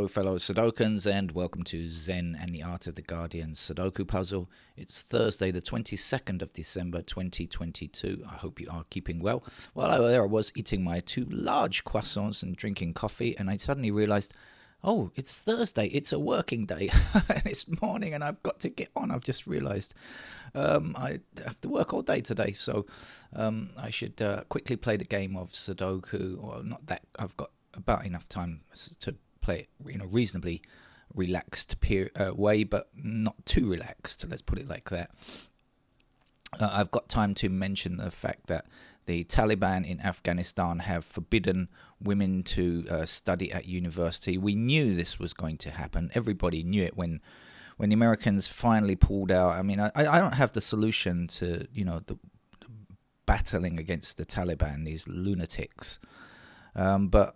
fellow Sudokans, and welcome to Zen and the Art of the Guardian Sudoku Puzzle. It's Thursday, the 22nd of December, 2022. I hope you are keeping well. Well, there I was eating my two large croissants and drinking coffee, and I suddenly realized, oh, it's Thursday, it's a working day, and it's morning, and I've got to get on. I've just realized I have to work all day today, so I should quickly play the game of Sudoku, or not that, I've got about enough time to play it in a reasonably relaxed way, but not too relaxed, let's put it like that. I've got time to mention the fact that the Taliban in Afghanistan have forbidden women to study at university. We knew this was going to happen. Everybody knew it when the Americans finally pulled out. I mean, I don't have the solution to, the battling against the Taliban, these lunatics. But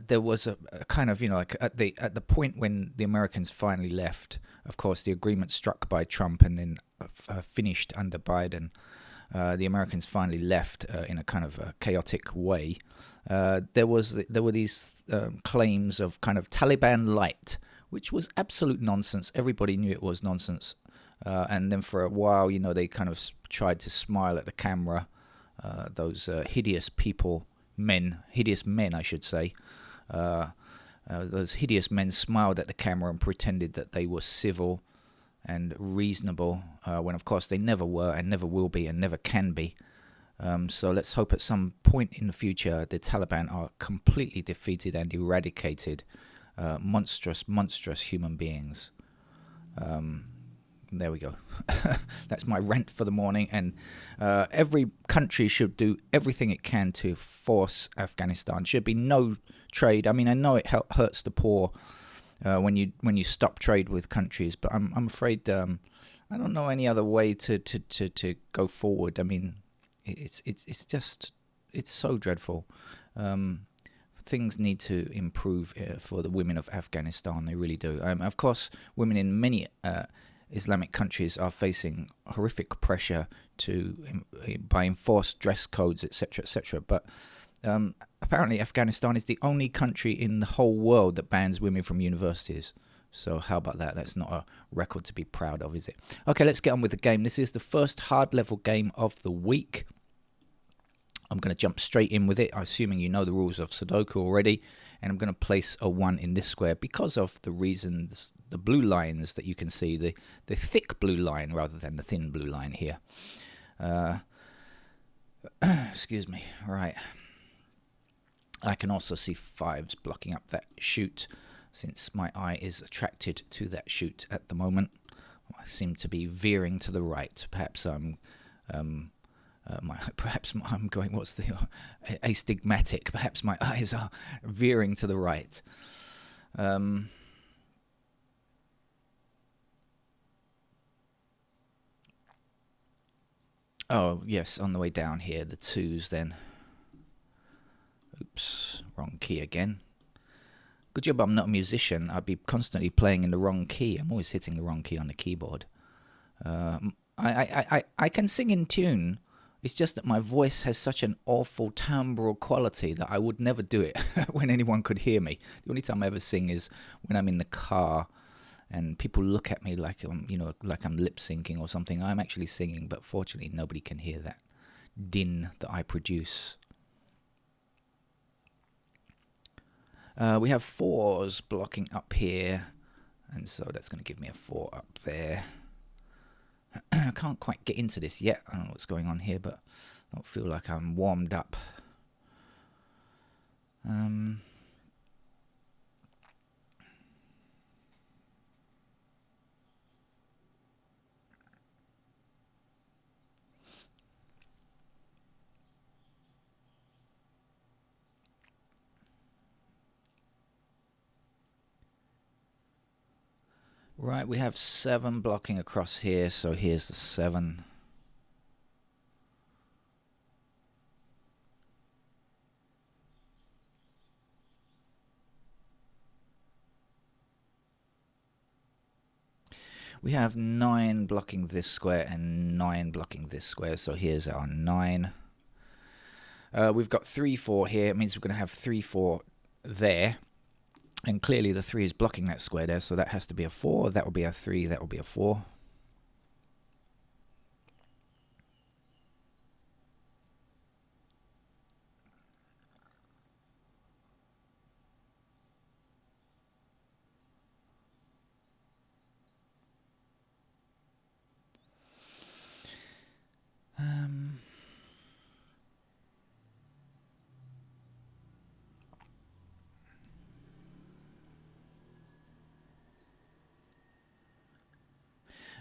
there was a kind of, like at the point when the Americans finally left, of course, the agreement struck by Trump and then finished under Biden. The Americans finally left in a kind of a chaotic way. There were these claims of kind of Taliban light, which was absolute nonsense. Everybody knew it was nonsense. And then for a while, they kind of tried to smile at the camera. Those hideous men, I should say. Those hideous men smiled at the camera and pretended that they were civil and reasonable, when of course they never were and never will be and never can be. So let's hope at some point in the future the Taliban are completely defeated and eradicated. Monstrous human beings. There we go. That's my rant for the morning. And every country should do everything it can to force Afghanistan. Should be no trade. I mean, I know it hurts the poor when you stop trade with countries, but I'm afraid I don't know any other way to go forward. I mean, it's so dreadful. Things need to improve for the women of Afghanistan. They really do. Of course, women in many Islamic countries are facing horrific pressure by enforced dress codes, etc., etc. But apparently Afghanistan is the only country in the whole world that bans women from universities. So how about that? That's not a record to be proud of, is it? Okay, let's get on with the game. This is the first hard-level game of the week. I'm going to jump straight in with it, assuming you know the rules of Sudoku already. And I'm going to place a 1 in this square because of the reasons, the blue lines that you can see, the thick blue line rather than the thin blue line here. Excuse me. Right. I can also see 5s blocking up that chute since my eye is attracted to that chute at the moment. I seem to be veering to the right. Perhaps I'm going, what's the astigmatic? Perhaps my eyes are veering to the right. Oh, yes, on the way down here, the 2s then. Oops, wrong key again. Good job I'm not a musician. I'd be constantly playing in the wrong key. I'm always hitting the wrong key on the keyboard. I can sing in tune. It's just that my voice has such an awful timbral quality that I would never do it when anyone could hear me. The only time I ever sing is when I'm in the car and people look at me like I'm lip syncing or something. I'm actually singing, but fortunately nobody can hear that din that I produce. We have 4s blocking up here, and so that's going to give me a 4 up there. I can't quite get into this yet. I don't know what's going on here, but I don't feel like I'm warmed up. Right, we have 7 blocking across here, so here's the 7. We have 9 blocking this square and 9 blocking this square, so here's our 9. We've got 3, 4 here. It means we're going to have 3, 4 there. And clearly the 3 is blocking that square there, so that has to be a 4. That will be a 3, that will be a 4.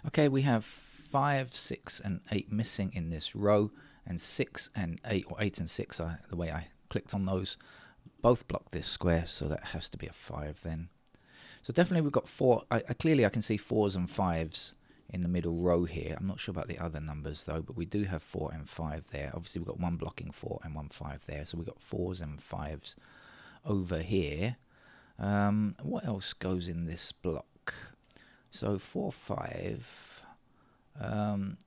Okay, we have 5, 6, and 8 missing in this row, and 6 and 8, or 8 and 6 are the way I clicked on those. Both block this square, so that has to be a 5 then. So definitely we've got 4. Clearly I can see 4s and 5s in the middle row here. I'm not sure about the other numbers though, but we do have 4 and 5 there. Obviously we've got one blocking 4 and one 5 there, so we've got 4s and 5s over here. What else goes in this block? So 4, 5,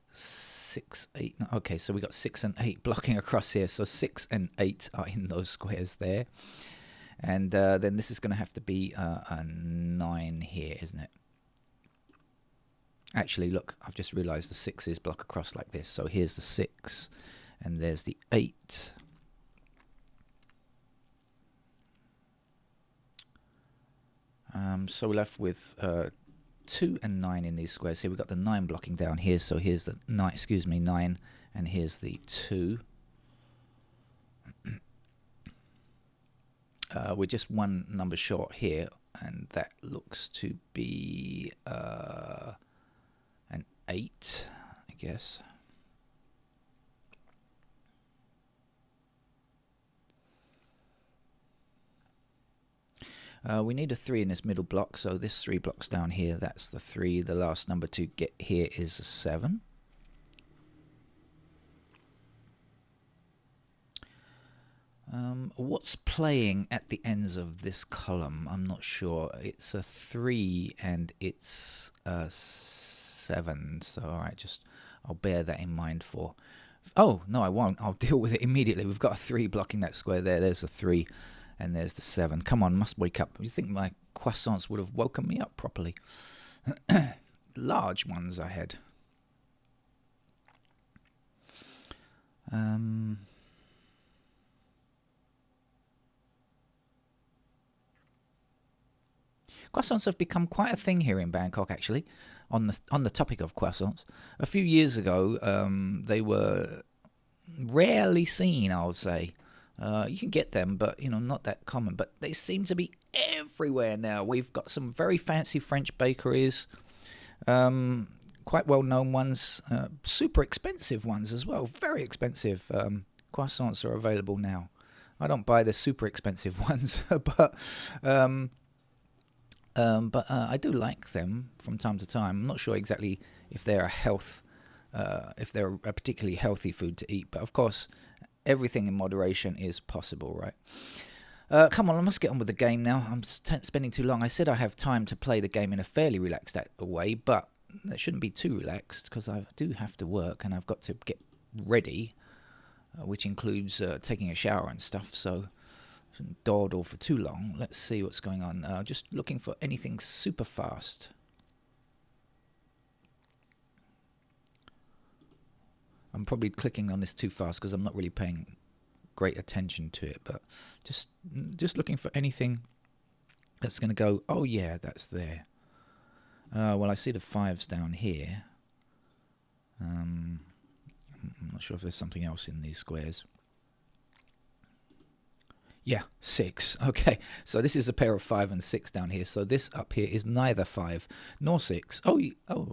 6, 8. No, okay, so we got 6 and 8 blocking across here. So 6 and 8 are in those squares there. And then this is going to have to be a 9 here, isn't it? Actually, look, I've just realized the 6's block across like this. So here's the 6, and there's the 8. So we're left with 2 and 9 in these squares. Here we've got the 9 blocking down here. So here's the 9, and here's the 2. We're just one number short here, and that looks to be an 8, I guess. We need a 3 in this middle block, so this 3 blocks down here, that's the 3. The last number to get here is a 7. What's playing at the ends of this column? I'm not sure. It's a 3 and it's a 7. So, alright, I'll bear that in mind for... Oh, no, I won't. I'll deal with it immediately. We've got a 3 blocking that square there. There's a 3 and there's the 7. Come on, must wake up. You think my croissants would have woken me up properly? Large ones I had. Croissants have become quite a thing here in Bangkok, actually, on the topic of croissants. A few years ago, they were rarely seen, I would say. You can get them, but, not that common. But they seem to be everywhere now. We've got some very fancy French bakeries, quite well-known ones, super expensive ones as well, very expensive. Croissants are available now. I don't buy the super expensive ones, but I do like them from time to time. I'm not sure exactly if they're if they're a particularly healthy food to eat, but of course, everything in moderation is possible, right? Come on, I must get on with the game now. I'm spending too long. I said I have time to play the game in a fairly relaxed way, but it shouldn't be too relaxed because I do have to work and I've got to get ready, which includes taking a shower and stuff, so shouldn't dawdle for too long. Let's see what's going on. Just looking for anything super fast. I'm probably clicking on this too fast because I'm not really paying great attention to it, but just looking for anything that's going to go, oh yeah, that's there. Well, I see the 5s down here. I'm not sure if there's something else in these squares. Yeah, 6. Okay, so this is a pair of 5 and 6 down here. So this up here is neither 5 nor 6. Oh,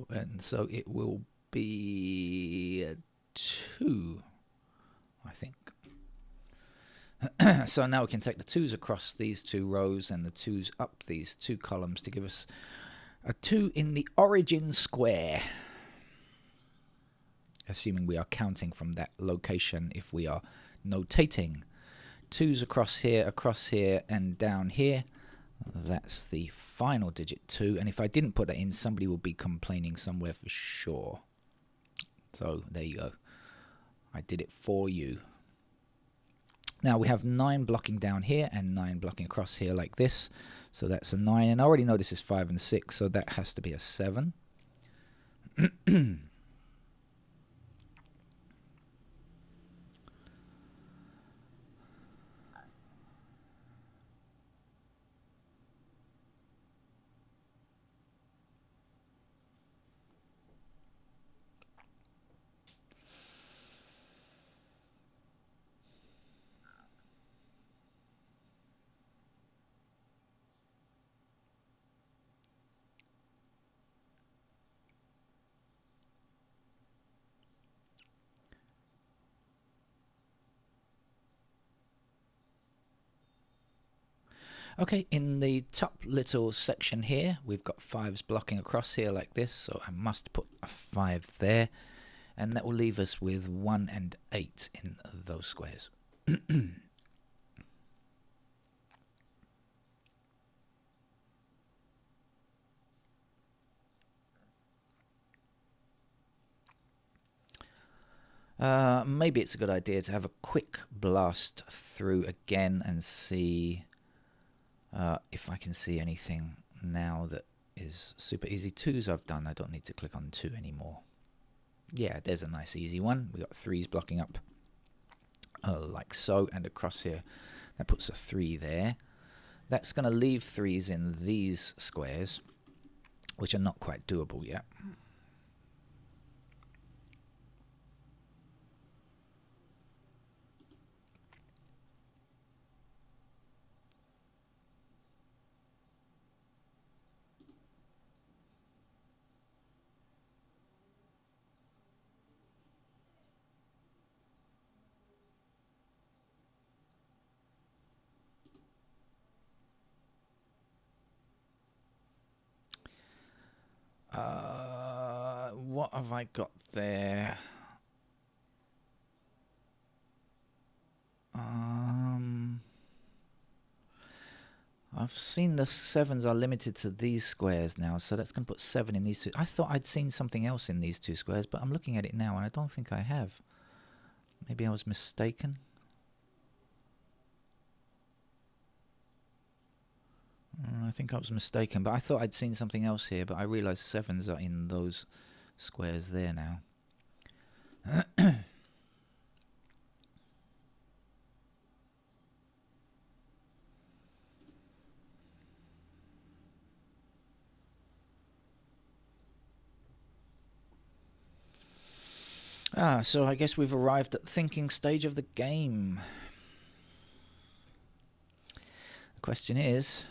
and so it will be 2, I think. So now we can take the 2's across these 2 rows and the 2's up these 2 columns to give us a 2 in the origin square. Assuming we are counting from that location if we are notating. 2's across here, and down here. That's the final digit 2. And if I didn't put that in, somebody will be complaining somewhere for sure. So there you go. I did it for you. Now we have 9 blocking down here and 9 blocking across here like this. So that's a 9. And I already know this is 5 and 6, so that has to be a 7. Okay, in the top little section here, we've got 5s blocking across here like this, so I must put a 5 there, and that will leave us with 1 and 8 in those squares. Maybe it's a good idea to have a quick blast through again and see if I can see anything now that is super easy. 2s I've done, I don't need to click on 2 anymore. Yeah, there's a nice easy one. We got 3s blocking up like so, and across here that puts a 3 there. That's going to leave 3s in these squares, which are not quite doable yet. What have I got there? I've seen the 7s are limited to these squares now, so that's going to put 7 in these 2. I thought I'd seen something else in these 2 squares, but I'm looking at it now and I don't think I have. Maybe I was mistaken. I think I was mistaken, but I thought I'd seen something else here, but I realised 7s are in those squares there now. So I guess we've arrived at the thinking stage of the game. The question is,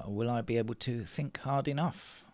will I be able to think hard enough?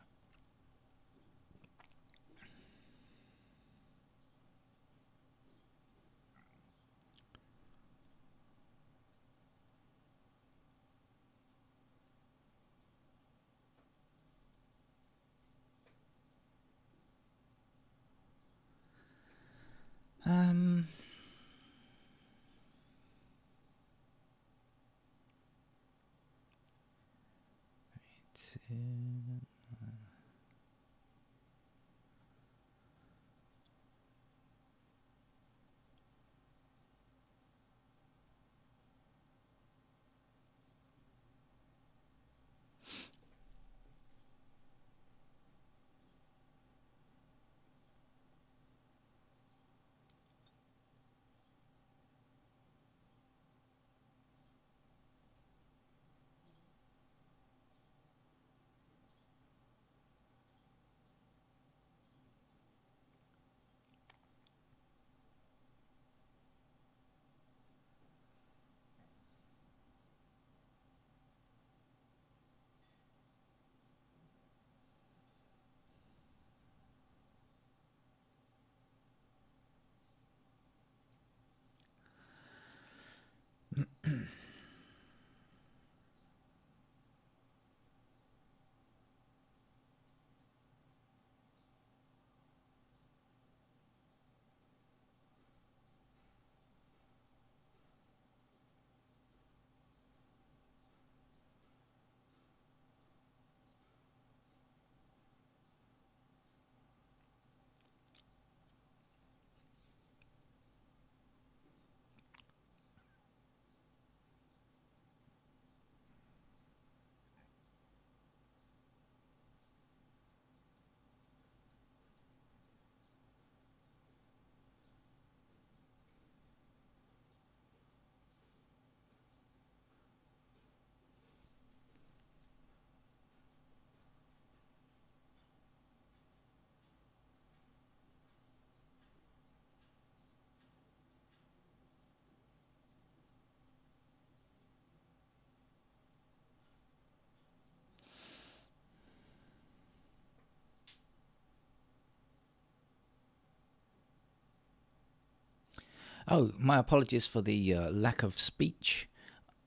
Oh, my apologies for the lack of speech.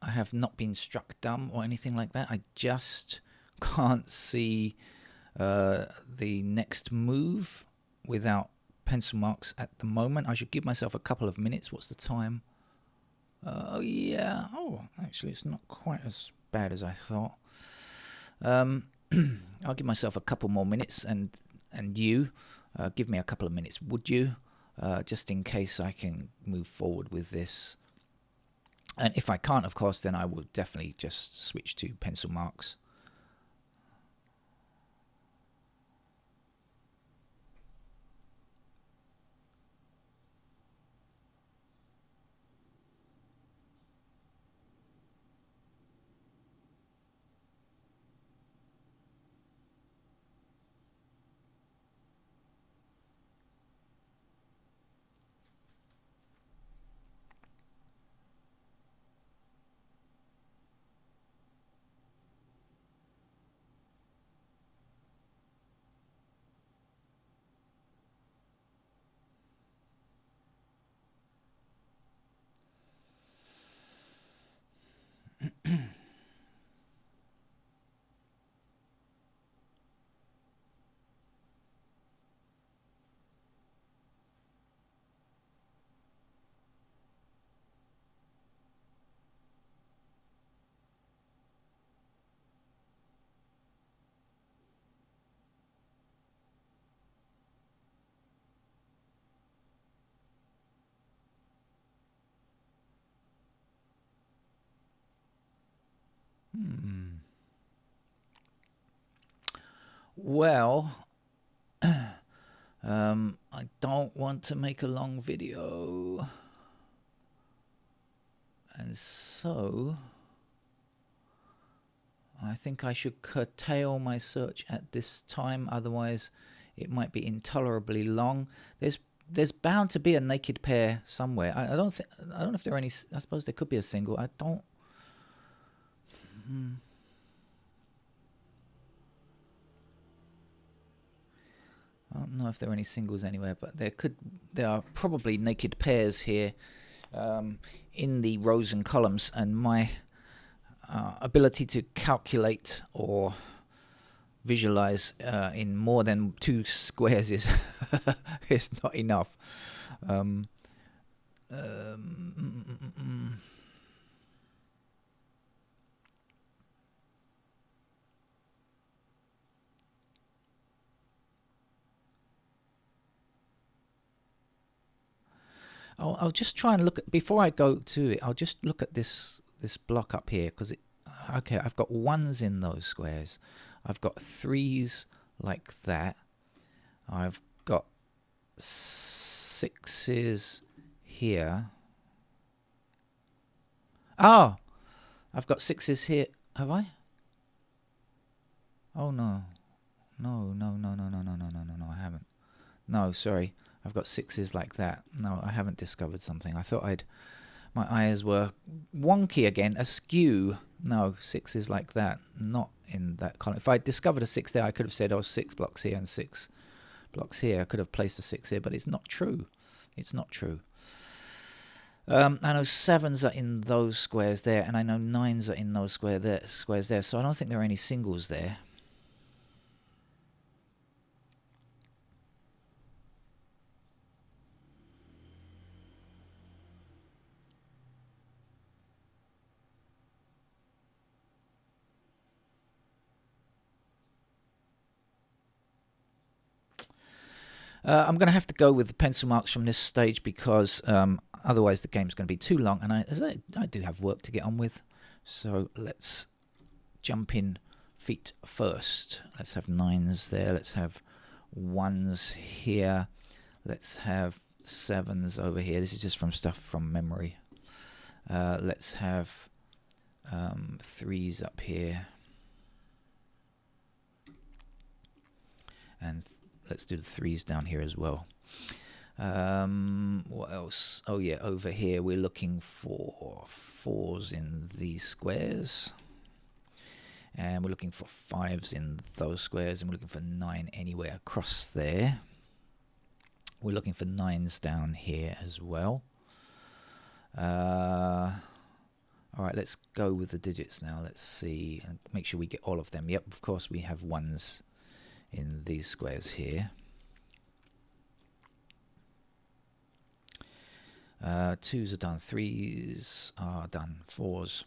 I have not been struck dumb or anything like that. I just can't see the next move without pencil marks at the moment. I should give myself a couple of minutes. What's the time? Oh, yeah. Oh, actually, it's not quite as bad as I thought. I'll give myself a couple more minutes, and you give me a couple of minutes, would you? Just in case I can move forward with this. And if I can't, of course, then I will definitely just switch to pencil marks. Well, I don't want to make a long video, and so I think I should curtail my search at this time. Otherwise, it might be intolerably long. There's bound to be a naked pair somewhere. I don't know if there are any. I suppose there could be a single. I don't. I don't know if there are any singles anywhere, but there are probably naked pairs here in the rows and columns, and my ability to calculate or visualize in more than 2 squares is is not enough. I'll just try and look at, before I go to it, I'll just look at this block up here, because okay, I've got 1s in those squares, I've got 3s like that, I've got 6s here. Oh, I've got 6s here. Have I? Oh no, I haven't. No, sorry. I've got 6s like that. No, I haven't discovered something. I thought my eyes were wonky again, askew. No, 6s like that, not in that column. If I discovered a 6 there, I could have said, oh, 6 blocks here and 6 blocks here. I could have placed a 6 here, but it's not true. It's not true. I know 7s are in those squares there, and I know 9s are in those squares there, so I don't think there are any singles there. I'm going to have to go with the pencil marks from this stage, because otherwise the game's going to be too long, and I do have work to get on with. So let's jump in feet first. Let's have 9s there. Let's have 1s here. Let's have 7s over here. This is just from stuff from memory. Let's have 3s up here. And let's do the 3s down here as well. What else? Oh yeah, over here we're looking for 4s in these squares, and we're looking for 5s in those squares, and we're looking for 9 anywhere across there. We're looking for 9s down here as well. All right, let's go with the digits now. Let's see and make sure we get all of them. Yep, of course we have ones in these squares here. Twos are done. Threes are done. Fours.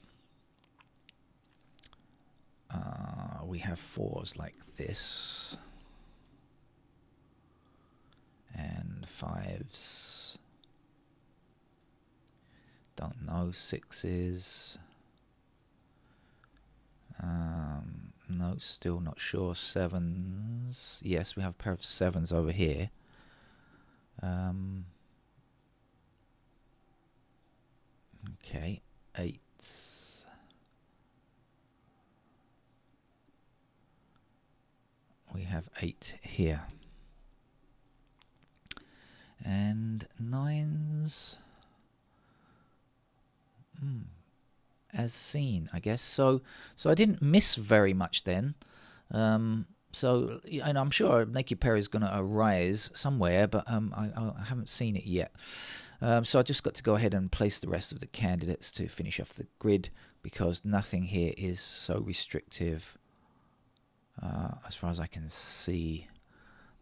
We have fours like this. And fives. Don't know. Sixes. No, still not sure. Sevens. Yes, we have a pair of sevens over here. Okay, eights. We have 8 here. And nines. As seen, I guess. So I didn't miss very much then. So, and I'm sure naked pair is going to arise somewhere, but I haven't seen it yet. So I just got to go ahead and place the rest of the candidates to finish off the grid, because nothing here is so restrictive as far as I can see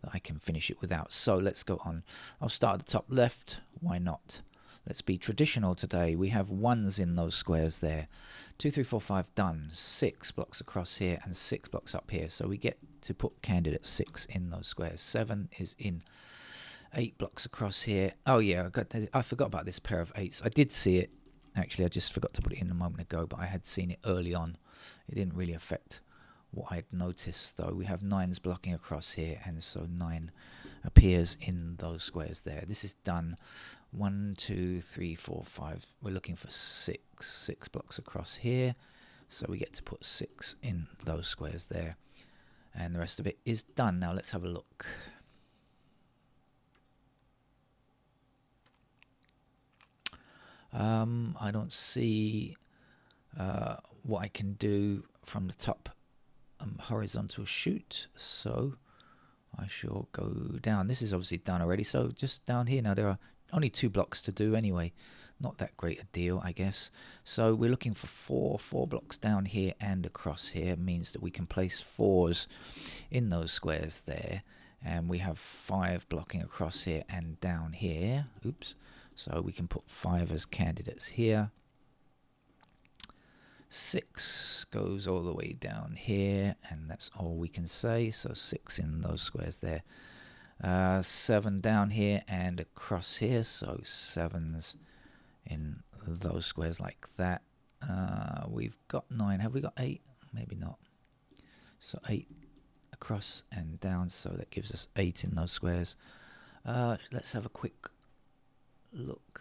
that I can finish it without. So let's go on. I'll start at the top left. Why not? Let's be traditional today. We have ones in those squares there. 2, 3, 4, 5 done. 6 blocks across here and 6 blocks up here. So we get to put candidate 6 in those squares. 7 is in. 8 blocks across here. Oh yeah, I forgot about this pair of 8s. I did see it. Actually, I just forgot to put it in a moment ago, but I had seen it early on. It didn't really affect what I'd noticed, though. We have 9s blocking across here, and so 9 appears in those squares there. This is done. 1, 2, 3, 4, 5. We're looking for 6 blocks across here, so we get to put 6 in those squares there, and the rest of it is done. Now let's have a look. I don't see what I can do from the top horizontal shoot, so I shall go down. This is obviously done already, so just down here now. There are only 2 blocks to do anyway. Not that great a deal, I guess. So we're looking for 4 blocks down here and across here. Means that we can place 4s in those squares there, and we have 5 blocking across here and down here. Oops. So we can put 5 as candidates here. 6 goes all the way down here, and that's all we can say. So 6 in those squares there. 7 down here and across here. So 7s in those squares like that. We've got 9. Have we got 8? Maybe not. So 8 across and down. So that gives us 8 in those squares. Let's have a quick look.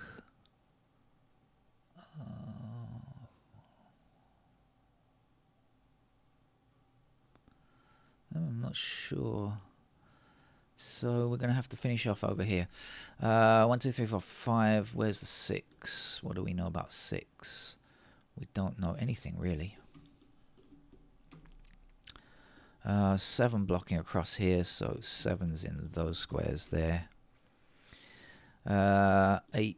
I'm not sure. So we're going to have to finish off over here. 1, 2, 3, 4, 5. Where's the 6? What do we know about 6? We don't know anything really. 7 blocking across here, so 7's in those squares there. 8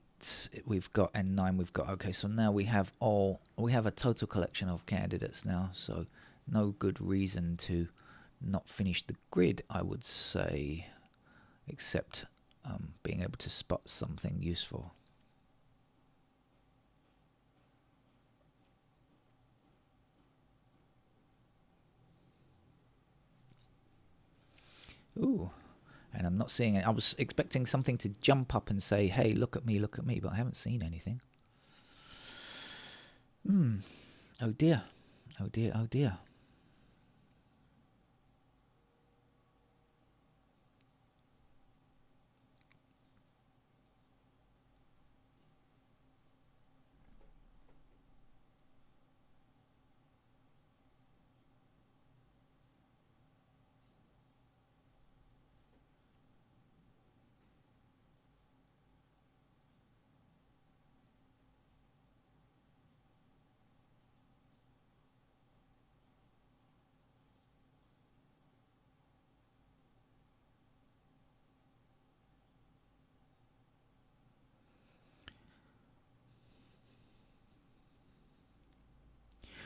we've got, and 9 we've got. Okay, so now we have a total collection of candidates now, so no good reason to not finish the grid, I would say, except being able to spot something useful. Ooh. And I'm not seeing it. I was expecting something to jump up and say, hey, look at me, but I haven't seen anything. Oh dear. Oh dear, oh dear.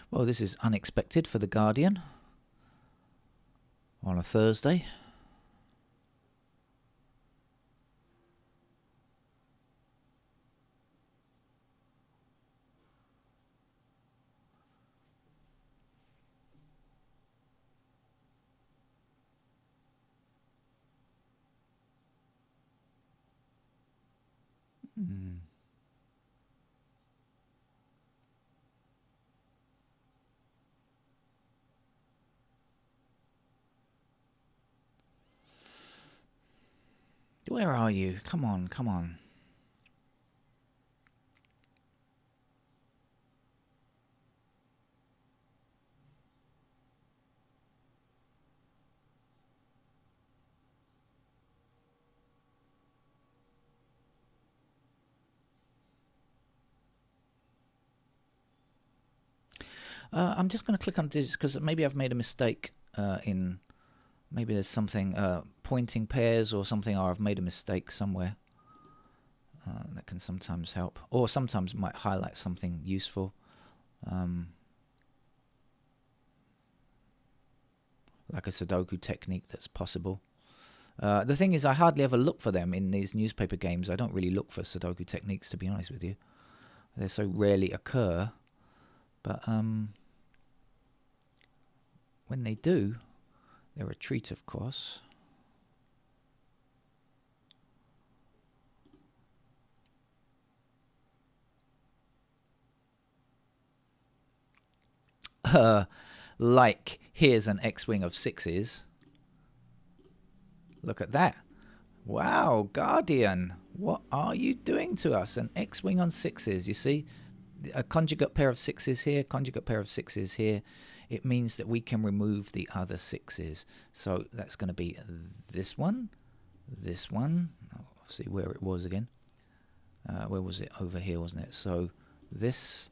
Well, this is unexpected for The Guardian on a Thursday. Where are you? Come on, come on. I'm just going to click on digits because maybe I've made a mistake in... Maybe there's something, pointing pairs or something, or I've made a mistake somewhere. That can sometimes help. Or sometimes might highlight something useful. Like a Sudoku technique that's possible. The thing is, I hardly ever look for them in these newspaper games. I don't really look for Sudoku techniques, to be honest with you. They so rarely occur. But when they do, they're a treat, of course. Like, here's an X-wing of 6s. Look at that. Wow, Guardian, what are you doing to us? An X-wing on 6s, you see? A conjugate pair of 6s here, conjugate pair of 6s here. It means that we can remove the other 6s. So that's going to be this one. I'll see where it was again. Where was it? Over here, wasn't it? So this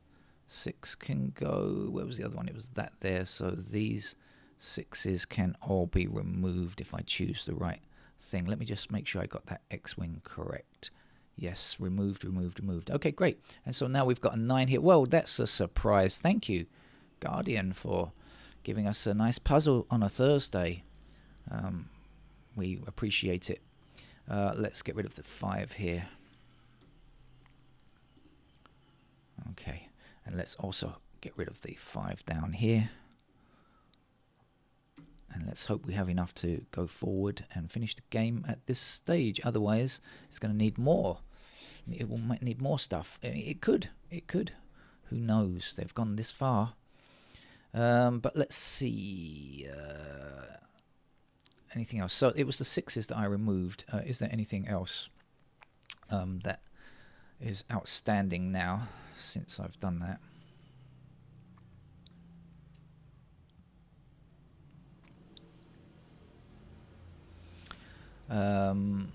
6 can go... Where was the other one? It was that there. So these 6s can all be removed if I choose the right thing. Let me just make sure I got that X-wing correct. Yes, removed. Okay, great. And so now we've got a 9 here. Well, that's a surprise. Thank you, Guardian, for giving us a nice puzzle on a Thursday. We appreciate it. Let's get rid of the 5 here. Okay, and let's also get rid of the 5 down here. And let's hope we have enough to go forward and finish the game at this stage. Otherwise, it's going to need more. It will need more stuff. It could. Who knows? They've gone this far. But let's see. Anything else? So it was the 6s that I removed. Is there anything else that is outstanding now since I've done that? I'm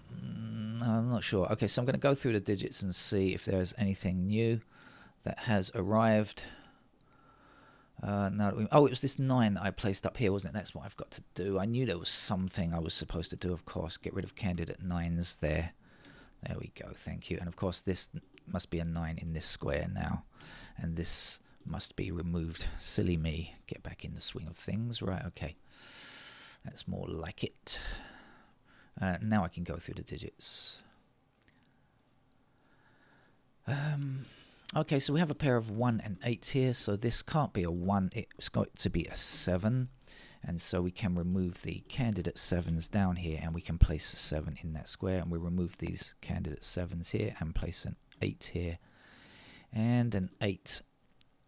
not sure. Okay, so I'm going to go through the digits and see if there's anything new that has arrived. Oh, it was this 9 that I placed up here, wasn't it? That's what I've got to do. I knew there was something I was supposed to do, of course. Get rid of candidate 9s there. There we go, thank you. And of course, this must be a 9 in this square now. And this must be removed. Silly me. Get back in the swing of things. Right, okay. That's more like it. Now I can go through the digits. Okay, so we have a pair of 1 and 8 here, so this can't be a 1, it's got to be a 7. And so we can remove the candidate 7s down here, and we can place a 7 in that square, and we remove these candidate 7s here, and place an 8 here, and an 8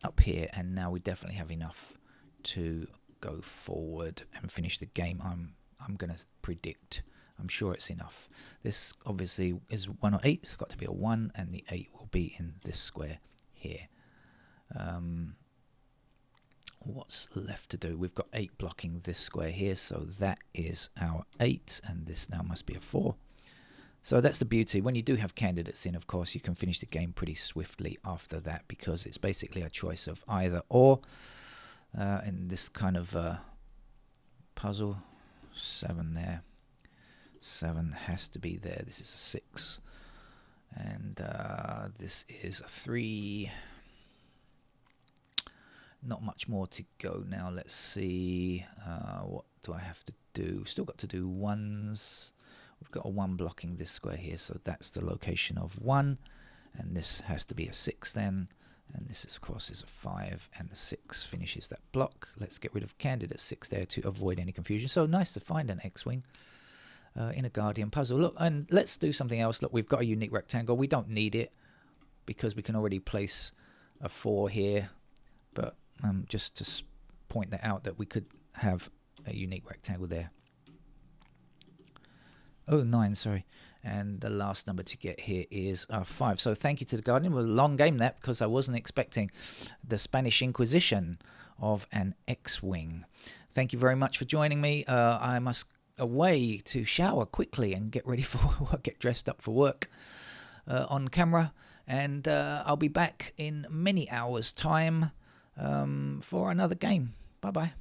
up here, and now we definitely have enough to go forward and finish the game. I'm going to predict. I'm sure it's enough. This obviously is 1 or 8. It's got to be a 1, and the 8 will be in this square here. What's left to do? We've got 8 blocking this square here, so that is our 8, and this now must be a 4. So that's the beauty. When you do have candidates in, of course, you can finish the game pretty swiftly after that, because it's basically a choice of either or. In this kind of puzzle, 7 there. 7 has to be there. This is a 6. And this is a 3. not much more to go now. Let's see. What do I have to do? Still got to do ones. We've got a 1 blocking this square here, so that's the location of 1. And this has to be a 6 then. And this, of course, is a 5. And the 6 finishes that block. Let's get rid of candidate 6 there to avoid any confusion. So nice to find an X-Wing in a Guardian puzzle. Look, and let's do something else. Look, we've got a unique rectangle. We don't need it because we can already place a 4 here. But just to point that out, that we could have a unique rectangle there. Oh, 9, sorry. And the last number to get here is 5. So thank you to the Guardian. It was a long game, that, because I wasn't expecting the Spanish Inquisition of an X-Wing. Thank you very much for joining me. I must away to shower quickly and get ready for work, get dressed up for work on camera. And I'll be back in many hours' time for another game. Bye-bye.